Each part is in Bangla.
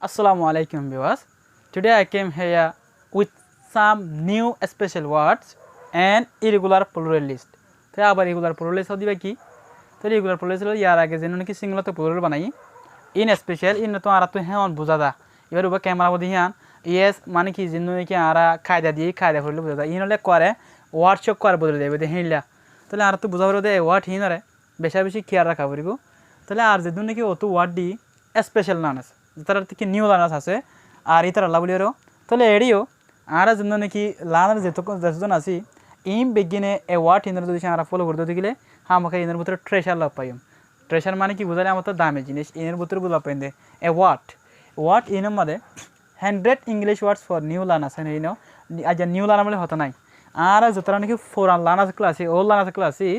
Assalamu alaikum viewers. Today I came here with some new special words and irregular plural list. तो আবার irregular plural list দিবে কি? তো irregular plural list ইয়ার আগে যেন নাকি সিঙ্গুলার তো plural বানাই in special in তো আর তো হ্যাঁ বুঝা দা এবার উপর ক্যামেরা বদি হ্যাঁ yes মানে কি যেন নাকি আরা কায়দা দিয়ে কায়দা করলে বুঝা দা ইন হলে করে ওয়ার্কশপ করে বদলে দেবে দেখিলা তাহলে আর তো বুঝা পারবে ওয়ার্ড হিনরে বেশি বেশি কেয়ার রাখা পড়িব তাহলে আর যেন নাকি অত ওয়ার্ড দি স্পেশাল নাম আছে তার থেকে নিউ লার্নার্স আছে আর ইতার লাভলিরও তাহলে এডিও আর জন্য নাকি লার্নার যেজন আছি ইম বেগিনে এ ওয়ার্ড ইন্দ্র যদি আমরা ফলো করতে গেলে আমাকে এর ভিতরে ট্রেসার লাভ পাইম ট্রেসার মানে কি বোঝালে আমার তো দামি জিনিস এর ভিতরে বুঝা পাইন দে এ ওয়ার্ড ইনের মধ্যে 100 English words for new learners এন ইনো আজ নিউ লার্নার বলে হতো নাই আর যতটা নাকি ফোরান লার্নার্স ক্লাসে ওল্ড লার্নার্স ক্লাসে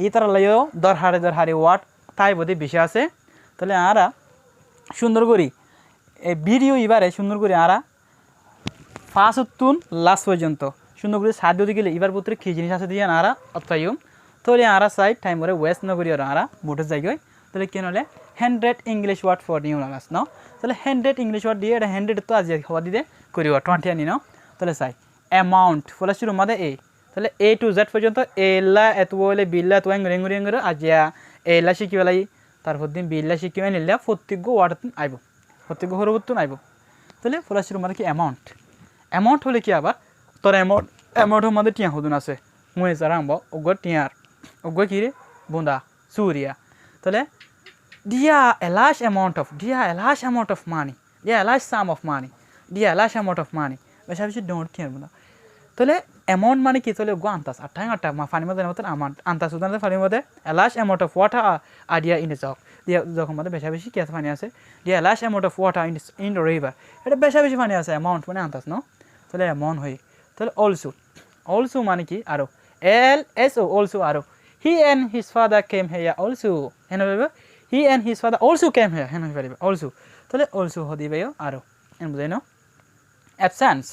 ইতার লাইও দরহারে ওয়ার্ড তাই বোধে বেশি আছে তাহলে আরা সুন্দর করি এই ভিডিও এবারে সুন্দর করে আরা ফার্স্ট তুন লাস্ট পর্যন্ত সুন্দর করে সাহায্য দিয়ে গেলে এবার ভিতরে কী জিনিস আছে দিয়ে আরা অত্যায়ম তাহলে আরা সাইড টাইম করে ওয়েস্ট না করি আরা মোটর জায়গায় তাহলে কেন হলে 100 English word for new learners নাও তাহলে 100 ইংলিশ ওয়ার্ড দিয়ে এটা 100 তো আজ হওয়া দিতে করি 20 আনি নাও তাহলে চাই অ্যামাউন্ট ফলে শুরু মাদে এ তাহলে এ টু জেড পর্যন্ত এলা এত বলে বিল্লা তো রেঙ্গুরি আজিয়া এলা শিখি বেলাই তারপর দিন বিল্লা শিখি নিলে প্রত্যেক ওয়ার্ড আইব প্রত্যেক হরবর্তন আইব তাহলে ফলাশির মানে কি অ্যামাউন্ট হলে কি আবার তোর অ্যামাউন্টের মধ্যে টিয়া হদুন আছে মুয়ে যারা আনব অগ্র টিয়ার অগ্র কি রে বুন্দা সুরিয়া তাহলে দিয়া a large amount of money দিয়া a large sum of money দিয়া a large amount of money বেশি বেশি ডোন্ট টিয়ার বুন্দা তাহলে অ্যামাউন্ট মানে কি তাহলে গো আনতাস আটটা ফানির মধ্যে অ্যামাউন্ট আনতাস উদাহরণ ফানির মধ্যে a large amount of water আডিয়া ইন এ জগ দিয়া যখন মধ্যে বেশি বেশি কি আছে পানি আছে দিয়া large amount of water in the river এটা বেশি বেশি পানি আছে অ্যামাউন্ট মানে আনতাস ন তাহলে অ্যামাউন্ট হই তাহলে অলসো মানে কি আরো LSO অলসো আরো he and his father came here also হেন বলবে he and his father also came here হেন বলবে অলসো তাহলে অলসো হদিবে আরো এন বুঝাই ন অ্যাবসেন্স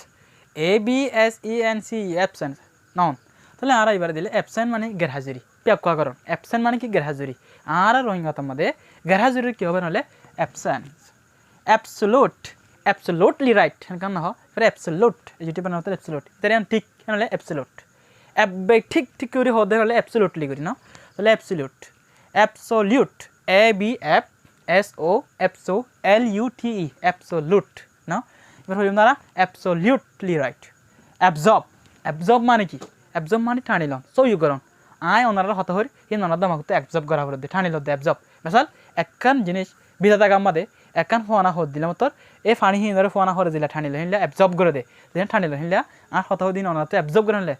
ABSENC অ্যাবসেন্স নাউন তাহলে আর এবারে দিলে অ্যাবসেন্ট মানে গেরহাজিরি ব্যাখ্যাকরণ অ্যাবসেন্ট মানে কি গেরহাজিরি আর রোহিঙ্গাতার মধ্যে গেরহাজিরির কী হবে নাহলে অ্যাবসেন্স অ্যাবসোলুটলি রাইট কেন না হয় অ্যাবসোলুট যেটি বানাতে অ্যাবসোলুট তাহলে ঠিক নাহলে অ্যাবসোলুট ঠিক করে হতে হলে অ্যাবসোলুটলি করি না তাহলে অ্যাবসোলুট ABSOLUTE অ্যাবসোলুট না এবার হইম দ্বারা অ্যাবসোলিউটলি রাইট অ্যাবজর্ব মানে কি অ্যাবজর্ব মানে টানিল সৌগরণ আয় ওনারা হতে হই এই ওনার দামাকে অ্যাবজর্ব করা হলে টানিল অ্যাবজর্ব মেসাল একখান জিনিস বিধাতা গাম্মাদে একখান ফোয়ানা হদ দিলাম তোর এই ফানি হিন্দরে ফোয়ানা হরে দিলে টানিল হিনলে অ্যাবজর্ব করে দে যেন টানিল হিনলে আর হতে দিন ওনার তো অ্যাবজর্ব করে নিলে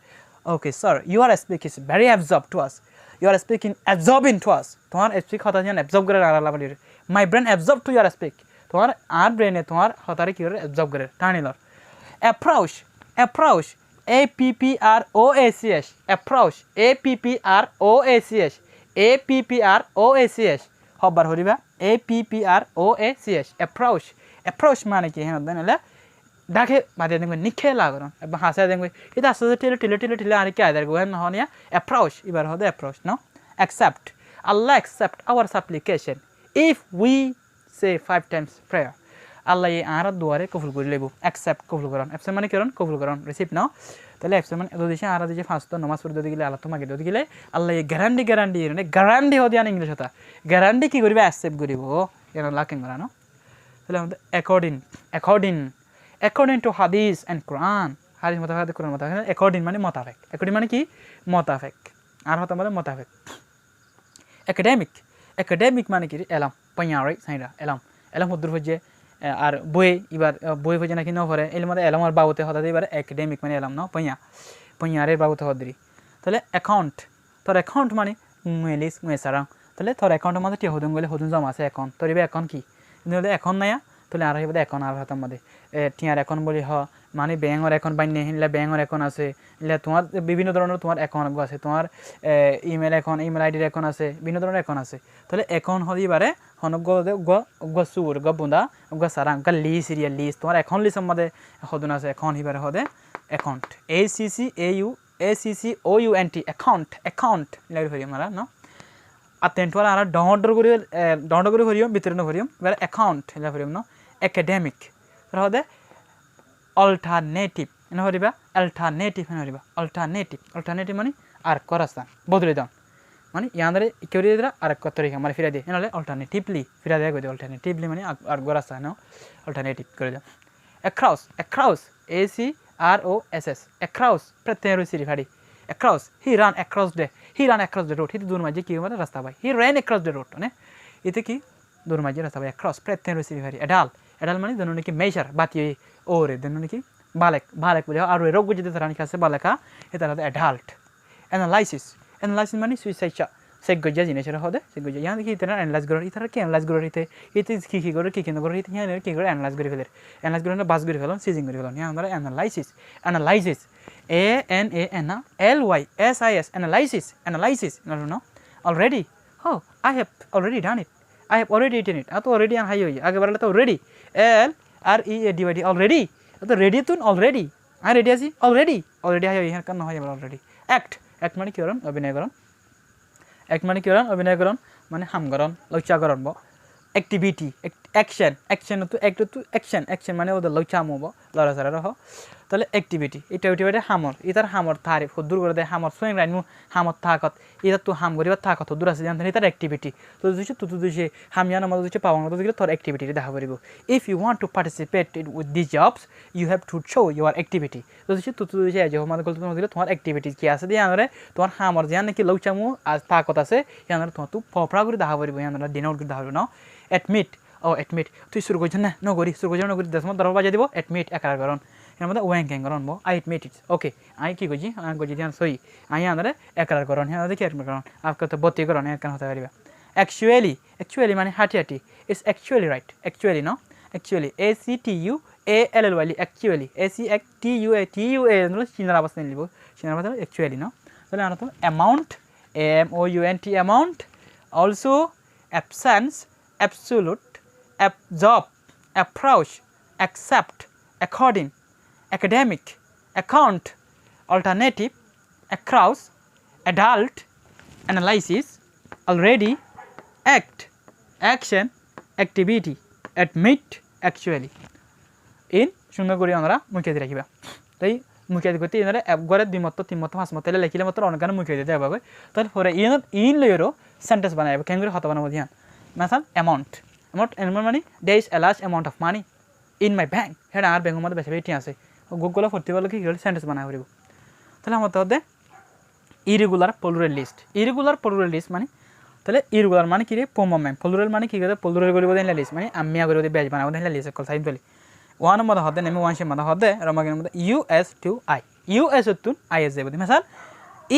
okay sir you are speak is very absorb to us you are speaking absorbing to us তোমার স্পিক হতা যেন অ্যাবজর্ব করে আলাদা বলি my brain absorb to your speak তোমার আর ব্রেনে তোমার হতারে কী করে অ্যাবজর্ব করে টানিলর অ্যাপ্রোচ APPROACH অ্যাপ্রোচ APPROACH হবার হরিবা APPROACH অ্যাপ্রোচ মানে কি হ্যাঁ নাহলে ডাকে বাদে দেখবে নিখে লাগরণ এবং হাসা দেখবে এটা আস্তে আস্তে টিলে আর কি আদার গোয়েন হনিয়া অ্যাপ্রোচ এবার হবে অ্যাপ্রোচ নো অ্যাকসেপ্ট আল্লাহ accept our supplication if we say 5 times prayer আল্লাহ এই আর দুয়ারে কবুল করে লইব অ্যাকসেপ্ট কবুল করন অ্যাবসেন্ট মানে কেরন কবুল করন রিসিভ নাও তাহলে অ্যাবসেন্ট মানে যদি সে আর যে ফার্স্ট নামাজ পড়তে দিতে গেলে আল্লাহ তোমাকে দিতে গেলে আল্লাহ এই গ্যারান্টি হদি আন ইংলিশ হতা গ্যারান্টি কি করবে অ্যাকসেপ্ট করিব এর লাকিং করা না তাহলে আমাদের অ্যাকর্ডিং টু হাদিস এন্ড কোরআন হাদিস মোতাবেক কোরআন মোতাবেক অ্যাকর্ডিং মানে মোতাবেক অ্যাকর্ডিং মানে কি মোতাবেক আর হতা মানে মোতাবেক একাডেমিক মানে কি এলাম পয়ারে সাইরা এলাম হদ্দুর হচ্ছে আর বই হচ্ছে নাকি নভরে এর মধ্যে এলাম আর বাবুতে হঠাৎ এবার একাডেমিক মানে এলাম না পয়ারের বাবুতে হদ্রি তাহলে অ্যাকাউন্ট মানে মুয়েলিস মুয়েসারাং তাহলে তোর অ্যাকাউন্টের মধ্যে টিয়া হদুন গেলে হদুন জমা আছে অ্যাকাউন্ট তোর এবার অ্যাকাউন্ট কি কিন্তু অ্যাকাউন্ট নাইয়া তাহলে আর এবার অ্যাকাউন্ট আর হাতার মধ্যে টিয়ার অ্যাকাউন্ট বলি মানে ব্যাঙ্কর অ্যাকাউন্ট বাই নিলে ব্যাঙ্কর অ্যাকাউন্ট আছে ইলে তোমার বিভিন্ন ধরনের তোমার অ্যাকাউন্ট আছে তোমার ইমেল আইডির অ্যাকাউন্ট আছে বিভিন্ন ধরনের অ্যাকাউন্ট আছে তাহলে অ্যাকাউন্ট হতে পারে হনক সুর বুন্দা সারাং লিস এরিয়া লিস তোমার অ্যাকাউন্ট লিস্টের মধ্যে হদুন আছে অ্যাকাউন্ট হিবারে হদে অ্যাকাউন্ট ACCAUNT অ্যাকাউন্ট লাগে হরি আমরা ন আর টেন্ট আর ডাউনলোড করে ভরিম ভিতরে ভরিম এবার অ্যাকাউন্ট এটা ভরিম ন academic তার হদে alternative এনে হরিবা alternative এনে হরিবা alternative মানে আর করাস্তান বদলে দাও মানে ইয়ানরে কেউরি দিরা আর কত তরিকা মানে ফিরা দিয়ে এনলে alternatively ফিরা দেয়া কই alternatively মানে আর গরাস্তান alternative করে দাও across a c r o s s across প্রত্যয় Rusi রিফারি across he ran across the road হিতে দূর মাঝে কি মানে রাস্তা ভাই he ran across the road মানে এতে কি দূর মাঝে রাস্তা ভাই across প্রত্যয় রুসি রিফারি adult মানে দনু নাকি মেজার বাতি ওরে দনু নাকি বালেক বলে আর রোগ বুঝতে তারানি কাছে বালেকা এটা হলো adult analysis মানে সুইসাইড সেগজ্জা জিনিসের হদে সেগজ্জা ইয়ান কি ইতারা অ্যানালাইজ করে ইতারা কি অ্যানালাইজ করে ইতে কি করে কি কেন করে ইতে ইয়ান কি করে অ্যানালাইজ করে ফেলে অ্যানালাইজ করে বাস করে ফেলন সিজিং করে ফেলন ইয়ান আমরা analysis a n a n l y s i s analysis no already oh I have already done it I have already eaten it तो already an हाई होई आगे बढ़ले तो already l r e a d y d already तो ready तो already I ready আছি already हाई होई হ্যাঁ কেন হয় already act মানে কি করন অভিনয় করন অভিনয় করন মানে হামগরণ লজ্জাগরণ ব অ্যাক্টিভিটি অ্যাকশন তো অ্যাকশন মানে ওদের লজ্জামো ব লড়াছাড়া রহ তাহলে অ্যাক্টিভিটি এটা হামর ইতার হামর তারে দূর করে দেয় হামর সোয়েং রাইনু হামর থাকত এটা তো হাম করিবার থাকত দূর আছে জানতেন ইতার অ্যাক্টিভিটি তো দুইছে হামিয়ান আমাদের দুইছে পাওয়াং তো দিলে তোর অ্যাক্টিভিটি দেখা করিব if you want to participate with this jobs you have to show your activity তো দুইছে যে আমাদের গল্প দিলে তোমার অ্যাক্টিভিটি কি আছে দিয়ে আনরে তোমার হামর যে নাকি লজ্জামো আর থাকত আছে ইয়ানরে তোমার তো ফফড়া করে দেখা করিব ইয়ানরে ডিনাউট করে দেখা করিব না admit তুই শুরু করছ না নগরি 10 মিনিট 10 বাজে দিব admit একার করন এর মধ্যে ওয়াং ক্যাং করন বো I admit it okay I কি কইছি আই কইছি ধ্যান সই আই আনরে একার করন হ্যাঁ দেখি একার করন আপকা তো বতি করন একার হতে পারিবা actually মানে হাটি it's actually right actually a c t u a l l y actually a c t u a মানে চিনার অবস্থা নিব চিনার অবস্থা actually তাহলে আমরা তো amount m o u n t amount also absence absolute absorb approach accept according academic account alternative across adult analysis already act action activity admit actually in সুন্দর করে আমরা মুখে দিয়ে রাখিবা তাই মুখে করতে এনারে একবারে দুই মত তিন মত পাঁচ মত লিখিলে মাত্র অনেক মুখে দিতে হবে তারপরে ইন লইরো সেন্টেন্স বানাইব কেন করে হতা বানাবো ধ্যান مثلا amount মানে there is a large amount of money in my bank হেডা আর ব্যাংকের মধ্যে বেশি আছে গুগল ভর্তি করলে কি সেন্টেন্স বানাই হইব তাহলে আমাদের মধ্যে ইরেগুলার প্লুরাল লিস্ট মানে তাহলে ইরেগুলার মানে কি রে পোমমেম প্লুরাল মানে কি করে প্লুরাল করিব দেন লিস্ট মানে আমি আগে যদি বেজ বানাবো দেন লিস্ট কল সাইড বলি ওয়ান মধ্যে হদে নেমে ওয়ান সে মধ্যে হদে রমাগের মধ্যে us to I is Dev মিসাল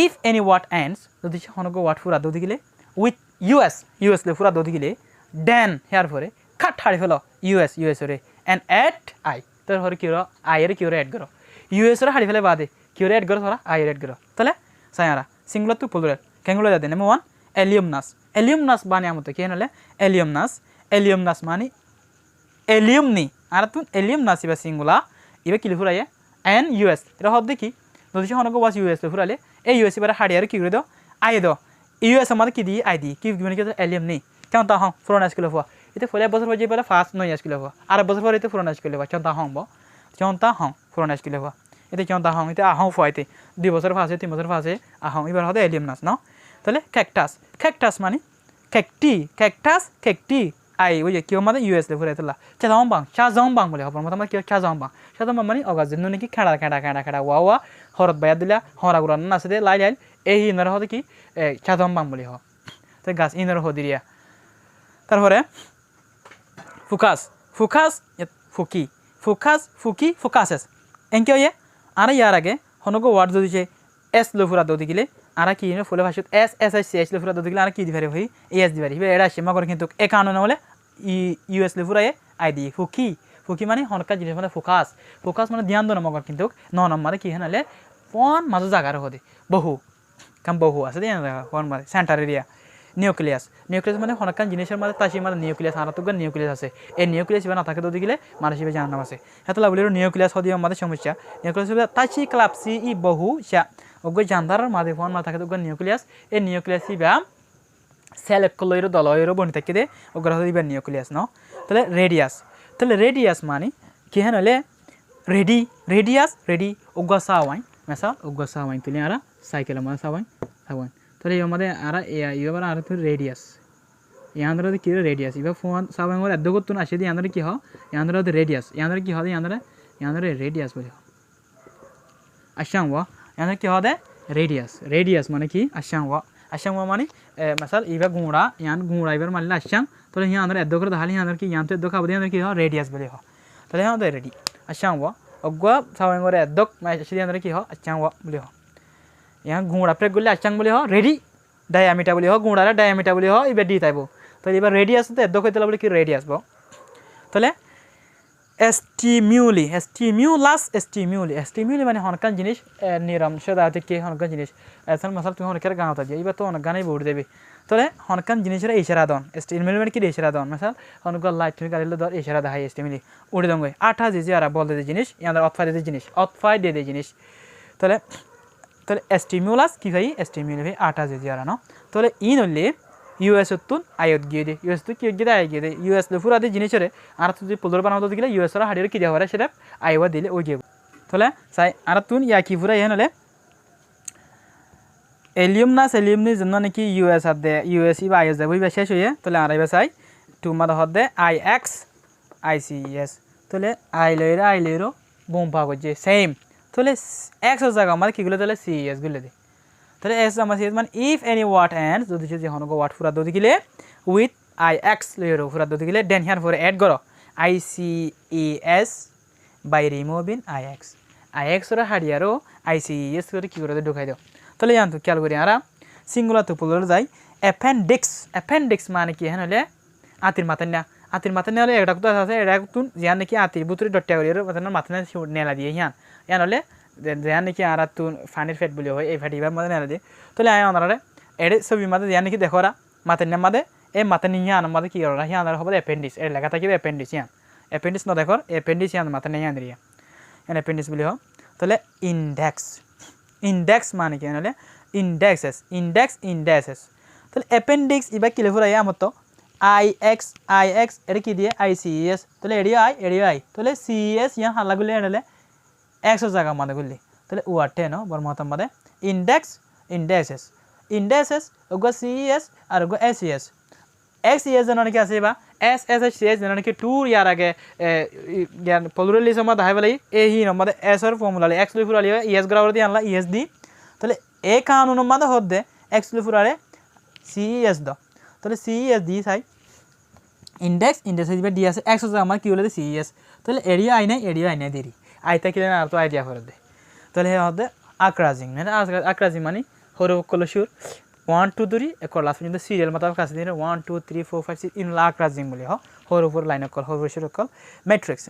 if any word ends যদি হনগো ওয়ার্ড পুরা দদি গিলে with us le pura dodi gile then here pore cut hare felo us ore and add I tor hore ki ro I ere ki ore add karo us ore hare fele bade ki ore add karo thora I ere add karo tale sayara singular to plural kengulo jade number 1 alumnus bane amoto ki enole alumnus mani alumni ara tun alumnus iba singular iba ki le pura ye and us era hodde ki dodi honogo was us le pura le ei us ibara hare ere ki kore do I do US আমাদের কি দিয়ে আই দিয়ে কি মানে কি এলিয়াম নেই কেমন তা হং পুরোনো স্কুলে হওয়া এতে ফলে বছর পর যে বেলা ফার্স্ট নয় স্কুলে হওয়া আর বছর পর এতে পুরোনো স্কুলে হওয়া কেমন তা হং পুরোনো স্কুলে হওয়া এতে কেমন তা হং এতে আহং ফুয়াইতে 2 বছর ফাঁসে 3 বছর ফাঁসে আহং এবার হতে এলিয়াম নাস নাও তাহলে ক্যাকটাস মানে ক্যাকটি আই ওই যে কেউ আমাদের ইউএস লে ফুরাই তোলা চাজং বলে হবার মতো আমার কেউ চাজং মানে অগাজ নাকি খেড়া ওয়া হরত বাইয়া দিলা হরা গুড়া নাচে দে লাই এই ইনার হতে কি চাজম্বাং বলি হ তো গাছ ইনার হদিরিয়া তারপরে ফোকাসেস এনকে হয়ে আর ইয়ার আগে হনগো ওয়ার্ড যদি এস লফুরা দদি গিলে আর কি ফুলে ভাষা এস লফুরা দদি গিলে আর কি দিবারে ভাই এস দিবারে এটা আসে মাগর কিন্তু এ কারণে না হলে ইউএস লফুরায়ে আই দি ফুকি মানে হনকা জিনিস মানে ফোকাস মানে ধ্যান দো না মগর কিন্তু নম্বরে কি হনালে পন মাঝে জাগার হদে বহু আছে দেন কোন মানে সেন্টার এরিয়া নিউক্লিয়াস মানে হনকান জিনিসের মধ্যে তাসি মানে নিউক্লিয়াস আর তো নিউক্লিয়াস আছে এই নিউক্লিয়াস না থাকে দদি গিলে মানুষ হিসেবে জানানো আছে হেতলা বলির নিউক্লিয়াস হদিও আমাদের সমস্যা নিউক্লিয়াস তাসি ক্লাবসি ই বহু সা ওগো জানদারের মাঝে ফোন না থাকে তো নিউক্লিয়াস এই নিউক্লিয়াস ইবা সেল একলইরো দলইরো বনি থাকে দে ওগরা হদিবা নিউক্লিয়াস ন তাহলে রেডিয়াস তাহলে রেডিয়াস মানে কি হ্যাঁ হলে রেডি রেডিয়াস রেডি উগ্র সাওয়াইন মেসা উগ্র সাওয়াইন তুলি আর সাইকেল মানে সাওয়াইন সাওয়াইন তাহলে আমাদের আর এবার আর তো রেডিয়াস ইয়ান্দ্র কি রেডিয়াস এবার ফোন সাওয়াইন করে এত করতো না সেদি ইয়ান্দ্র কি হয় ইয়ান্দ্র রেডিয়াস ইয়ান্দ্র কি হয় ইয়ান্দ্র রেডিয়াস বলে আসাং ওয়া ইয়ান্দ্র কি হয় রেডিয়াস রেডিয়াস মানে কি আসাং ওয়া মানে মেসাল এবার গুঁড়া ইয়ান গুঁড়া এবার মারলে আসাং তাহলে ইয়ান্দ্র এত করে তাহলে ইয়ান্দ্র কি ইয়ান তো এত খাবো ইয়ান্দ্র কি হয় রেডিয়াস বলে হয় তাহলে ইয়ান্দ্র রেডি আসাং ওয়া অগুয়া সাওয়াইন করে এদক সেদি ইয়ান্দ্র কি হয় আসাং ওয়া বলে হয় यहाँ गुड़ा प्रेक गले आचांग बोले हो रेडी डायमीटर बोले हो गुड़ा डायमीटर बोले हो इबे डी ताइबो तो इबे रेडियस तो एदो कइतला बोले कि रेडियस बो तले एस्टिम्युली माने हनकान जिनिस निरम सदाते के हनकान जिनिस एसन मतलब तुम हनकर गावता जे इबे तो गाने बोर्ड देबे तले हनकान जिनिसरा इशारा दन एस्टिम्युली माने कि इशारा दन मतलब हनका लाइट तुम गालिलो दर इशारा दाहाय एस्टिम्युली उड़े दंगय आठा जे आरा बोल दे जिनिस यार अतफाय दे जिनिस तले তাহলে স্টিমুলাস কি ভাই স্টিমুলি ভাই 8 যে যারা না তাহলে ইন হলে ইউএস তুন আয়ত গিয়ে দে ইউএস তো কি গিয়ে আয় গিয়ে দে ইউএস লে পুরা দে জিনিসরে আর তো যদি পোলর বানাও তো গিয়ে ইউএস রা হাড়ির কি দেওয়া হয় সেটা আইওয়া দিলে ওই গিয়ে তাহলে সাই আর তুন ইয়া কি পুরা ইন হলে এলিয়ামনি জন্য নাকি ইউএস আর দে ইউএস বা আইএস যাবই বা শেষ হয়ে তাহলে আর আইবা সাই টু মাদ হদে আইএক্স আইসিএস তাহলে আই লইরো বোম পাগো যে সেম তাহলে এক্স জায়গা আমাদের কিগুলো তাহলে সিএস গুলো দে তাহলে এস আমার সিএস মানে ইফ এনি ওয়াট এন্ডস যদি সে হনক ওয়াট ফুরা দদি গিলে উইথ আই এক্স লইরো ফুরা দদি গিলে দেন হিয়ার ফর এড করো আইসিএস বাই রিমুভিং আই এক্স র হাড়িয়ারো আইসিএস করে কি করে ঢুকাই দাও তাহলে জানতো খেয়াল করি আর সিঙ্গুলার তো পুলর যাই অ্যাপেন্ডিক্স মানে কি হলে আতির মাথায় হলে একটা কথা আছে এটা তুন জিয়ান নাকি আতির বুতুরি ডট্টা করি মাথা নেলা দিয়ে হিয়ান ইয়ান হলে জিয়ান নাকি আর তুন ফানির ফেট বলি হয় এই ফ্যাট এবার মাঝে নেলা দিয়ে তাহলে আয় আনারে এর ছবি মাঝে জিয়ান নাকি দেখো মাথার নাম মাঝে এই মাথা নিয়ে হিয়ান মাঝে কি করা হিয়ান হবে অ্যাপেন্ডিক্স এর লেখা থাকবে অ্যাপেন্ডিক্স হিয়ান অ্যাপেন্ডিক্স না দেখো অ্যাপেন্ডিক্স হিয়ান মাথা নিয়ে হিয়ান দিয়া এন অ্যাপেন্ডিক্স বলি হয় তাহলে ইন্ডেক্স মানে কি হলে ইন্ডেক্সেস তাহলে অ্যাপেন্ডিক্স এবার কি লেখা হয় আমার তো আইএক্স এটা কি দিয়ে আইসিএস তাহলে এডিও আই তাহলে সিএস ইয়ান হাল্লা গুলি এনে একশো জায়গা মাদে গুলি তাহলে ওয়ার টেন বর্মতাম মাদে ইন্ডেক্সেস ওগো সিএস আর ওগো এসিএস এক্সিএস যেন নাকি আছে বা এসএসএস যেন নাকি টুর ইয়ার আগে পলুরালিজম দেখাই পেলাই এই হি নম্বরে এসর ফর্মুলা এক্স লুই ফুরালি ইএস গ্রাউর দিয়ে আনলা ইএস দি তাহলে এ কানুন মাদে হদ দে এক্স লুই ফুরারে সিএস দ তাহলে সিএস দি চাই ইন্ডেক্স হিসেবে দিয়ে আছে এক্স হচ্ছে আমার কি বলে সিএস তাহলে এরিয়া আই নাই দেরি আইতা কিলে না আর তো আইডিয়া করে দে তাহলে হে হতে আক্রাজিং মানে আক্রাজিং মানে হরো কল সুর 1 2 3 একর লাস্ট পর্যন্ত সিরিয়াল মতো কাছে দিয়ে 1 2 3 4 5 6 ইন আক্রাজিং বলি হর উপর লাইন কল হর সুর কল ম্যাট্রিক্সেস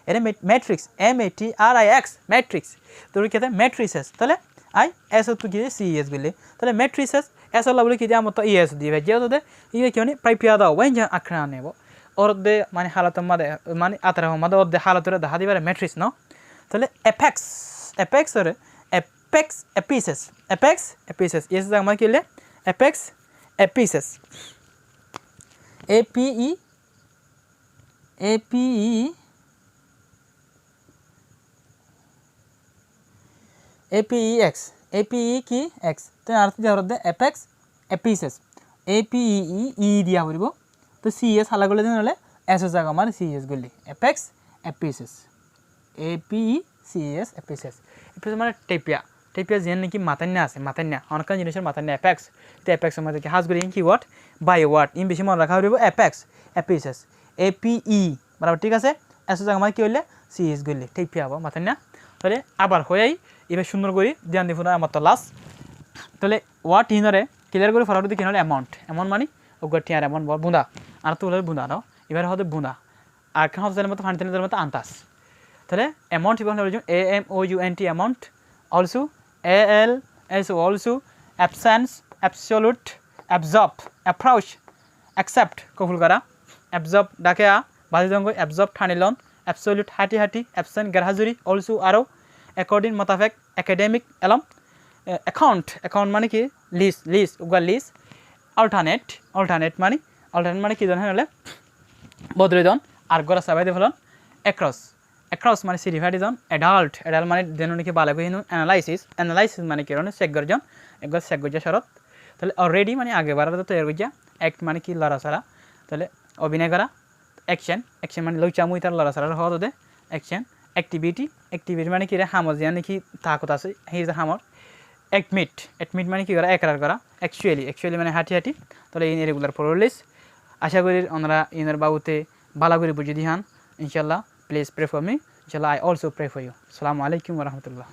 এর ম্যাট্রিক্স MATRIX ম্যাট্রিক্স তোর কি ম্যাট্রিক্সেস তাহলে আই এস তো কি সিএস বলি তাহলে ম্যাট্রিক্সেস ऐसा लवली कि मत इस दी भाई जो ये क्यों प्राय पियादा वही जहाँ आखड़ा ने वो और दे माने हालत मदे माने आतर मदे और दे हालत रे दहा दिबारे मैट्रिक्स नो तले एपेक्स रे एपिसेस ये से हम केले एपेक्स एपिसेस APE কি x তো আর তো ধরতে এপেক্স এপিসেস APE দিয়া হইব তো সিএস হালা গলে দেন হলে এস এর জায়গা মানে সিএস গলি এপেক্স এপিসেস APE সিএস এপিসেস মানে টেপিয়া যেন নাকি মাথান্যা আছে মাথান্যা অনেক জিনিসের মাথান্যা এপেক্স তো এপেক্স আমাদের হাজ গলি কি ওয়ার্ড বাই ওয়ার্ড ইন বেশি মনে রাখা হইব এপেক্স এপিসেস APE বরাবর ঠিক আছে এস এর জায়গা মানে কি হইলে সিএস গলি টেপিয়া হবো মাথান্যা তাহলে আবার হইয়াই এবার সুন্দর করে ধ্যান দিব না আমার তো লাস্ট তাহলে ওয়াট হিনরে ক্লিয়ার করে ফলার দিকে হলে অ্যামাউন্ট মানে ওগটিয়ার অ্যামাউন্ট বুঁদা আর তো হলে বুঁদা নাও এবার হবে বুঁদা আর কেন হতে মতো ফান্ডেলের মতো আন্তাস তাহলে অ্যামাউন্ট এবার হলো AMOUNT amount also ALSO also absence absolute absorb approach accept কবুল করা অ্যাবজর্ব ডাকে বাজি দঙ্গ অ্যাবজর্ব ঠানিলন অ্যাবসোলুট হাঁটি অ্যাবসেন্ট গারহাজুরি অলসো আরও অ্যাকর্ডিং মোতাবেক একাডেমিক এলম অ্যাকাউন্ট মানে কি লিস্ট উগা লিস্ট অল্টারনেট মানে কি ধরনের হলে বদলে দন আর গড়া সাবাই দিয়ে ফেলন অ্যাক্রস মানে সিরিফাইডিজন অ্যাডাল্ট মানে দেন নাকি বালা কহিন অ্যানালাইসিস মানে কি রনে চেক গরজন একবার চেক গজ্জা শরত তাহলে অলরেডি মানে আগে বারা তো তৈরি গজ্জা অ্যাক্ট মানে কি লড়াছাড়া তাহলে অভিনয় করা অ্যাকশন মানে লইচামুই তার লড়াছাড়ার হওয়া দে অ্যাকশন অ্যাক্টিভিটি মানে কি রে হামর জিয়া নাকি তাকত আছে সেই যে হামর অ্যাডমিট মানে কি করা একরার করা অ্যাকচুয়ালি মানে হাঁটি তাহলে ইন রেগুলার প্লুরাল আশা করি ওনারা ইনের বাবুতে ভালো করে বুঝে দিহান ইনশাল্লাহ প্লিজ প্রে ফর মি ইনশাল্লাহ I also pray for you আসসালামু আলাইকুম ওয়া রাহমাতুল্লাহ